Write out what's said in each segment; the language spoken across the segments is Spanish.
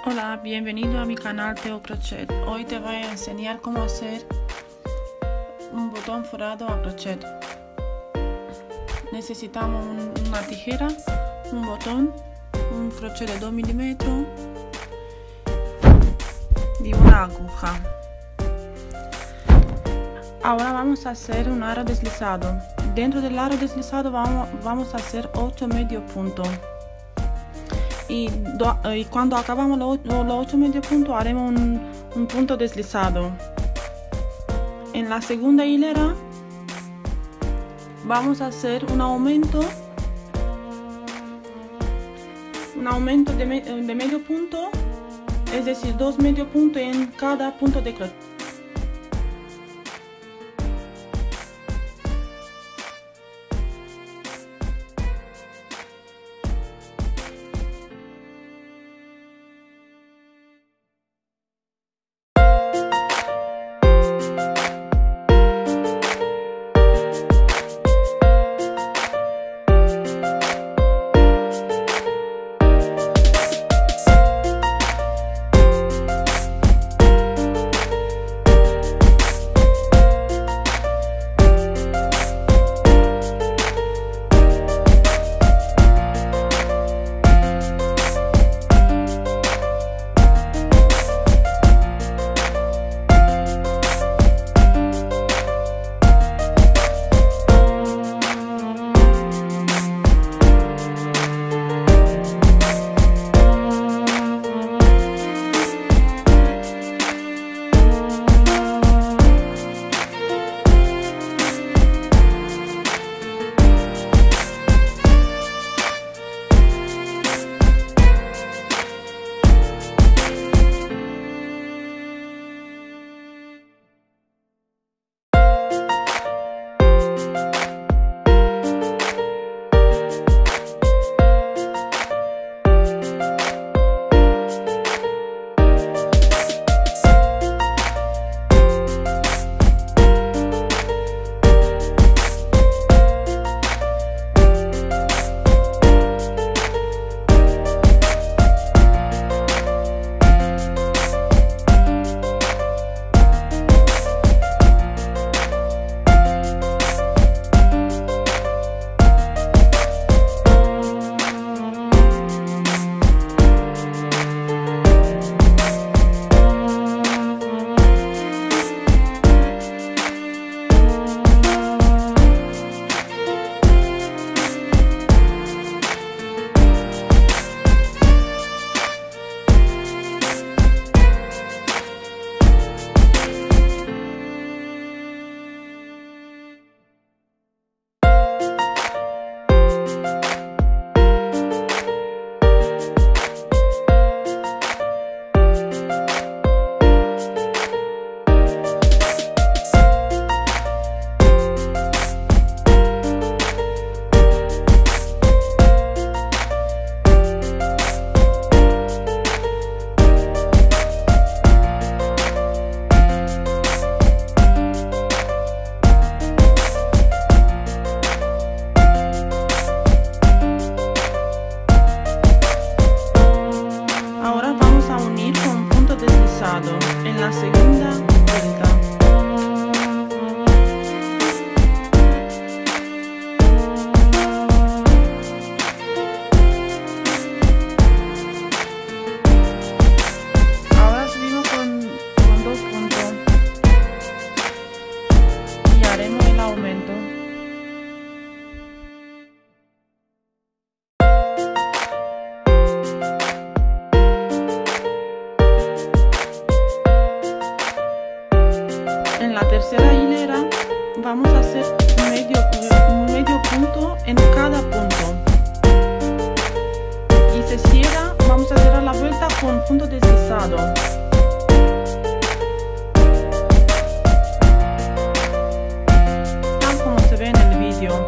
Hola, bienvenido a mi canal Teo Crochet. Hoy te voy a enseñar cómo hacer un botón forrado a crochet. Necesitamos una tijera, un botón, un crochet de 2 milímetros y una aguja. Ahora vamos a hacer un aro deslizado. Dentro del aro deslizado vamos a hacer 8 medio puntos. Y cuando acabamos los 8 medio puntos haremos un punto deslizado. En la segunda hilera vamos a hacer un aumento de medio punto, es decir, 2 medio puntos en cada punto de crochet. En la segunda vuelta. Ahora subimos con 2 puntos y haremos el aumento. En la tercera hilera vamos a hacer un medio punto en cada punto y se cierra, vamos a cerrar la vuelta con punto deslizado. Tal como se ve en el vídeo.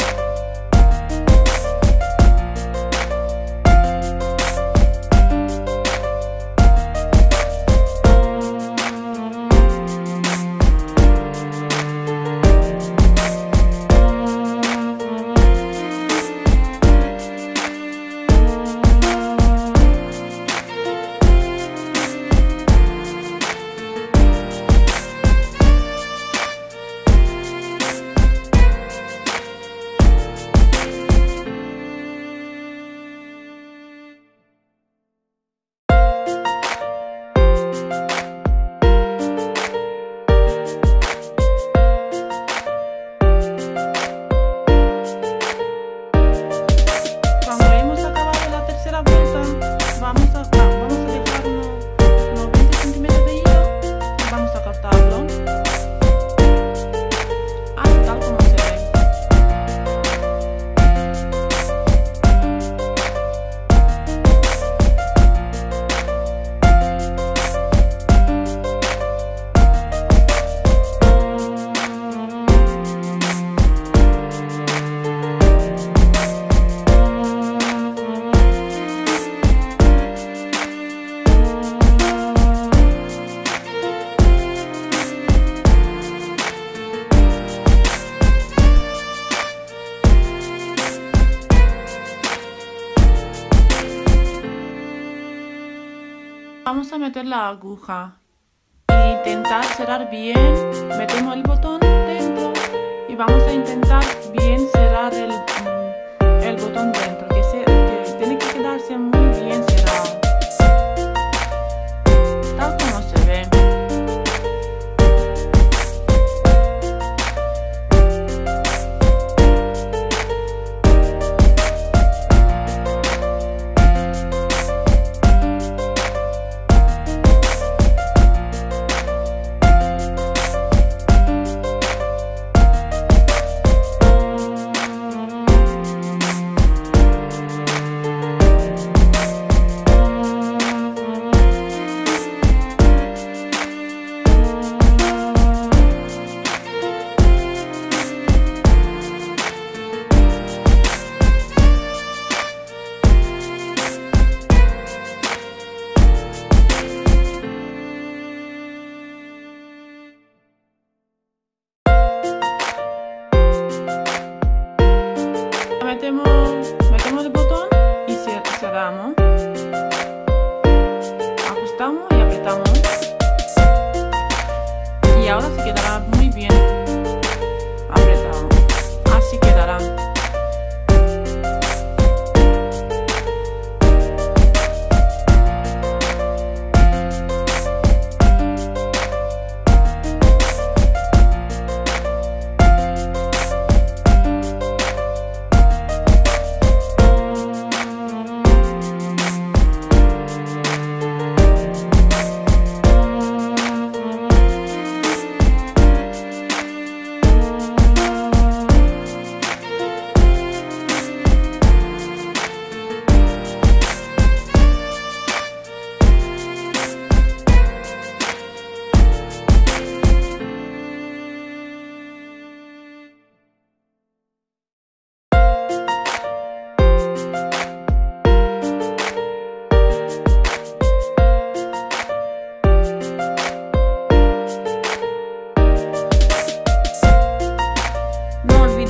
Vamos a meter la aguja e intentar cerrar bien. Metemos el botón dentro y vamos a intentar bien cerrar el botón dentro, que tiene que quedarse muy bien cerrado, tal como se ve. Metemos el botón y cerramos, ajustamos y apretamos, y ahora se quedará muy bien apretado, así quedará.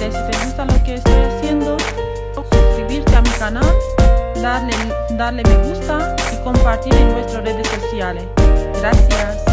Si te gusta lo que estoy haciendo, suscribirte a mi canal, darle me gusta y compartir en vuestras redes sociales. Gracias.